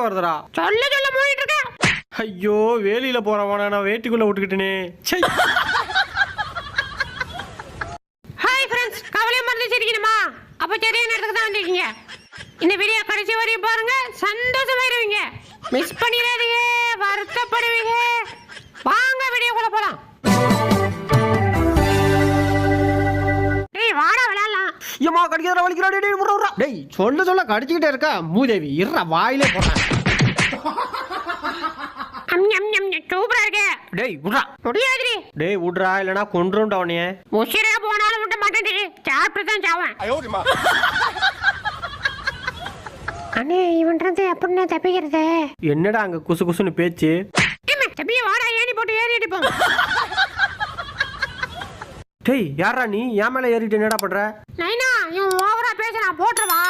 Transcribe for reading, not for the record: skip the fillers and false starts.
வருதுடா. சொல்ல சொல்ல மூடிட்டு இருக்க. ஐயோ வேலியில போறவன நான் வேட்டிக்குள்ள விட்டுக்கிட்டேனே. ஹாய் ஃப்ரெண்ட்ஸ், கவலையை மறந்து சிரிக்கணுமா? அப்ப சரியான இடத்துக்கு தான் வந்திருக்கீங்க. இந்த வீடியோ கடைசி வரையும் பாருங்க, சந்தோஷமாயிருவீங்க. மிஸ் பண்ணிடாதீங்க, வருத்தப்படுவீங்க. வாங்க வீடியோக்குள்ள போலாம். டேய் வாடா விளையாடலாம். ஏமா கடிக்கிறா வலிக்கிறா. டேய் முறறா. டேய் சொல்ல கடிச்சிட்டே இருக்கா மூதேவி. இருடா வாயிலே போறேன். சூப்பரா இருக்கே. டேய் விட்றா. முடியாதுடி. டேய் விட்றா இல்லனா கொன்றுண்டா உன்னைய. உசிரே போனாலும் விட மாட்டேன்டி. சாப்பிட்டு தான் சாவேன். அண்ணே இவன்றது எப்படின்னா தப்பிக்கிறது? என்னடா அங்க குசு குசுன்னு பேச்சு? தப்பிய வாடா, ஏணி போட்டு ஏறி அடிப்போம். டேய் யாரா நீ? என் மேல ஏறிட்டு என்னடா பண்ற? நைனா இவன் ஓவரா பேசுறான், போட்டுறவா.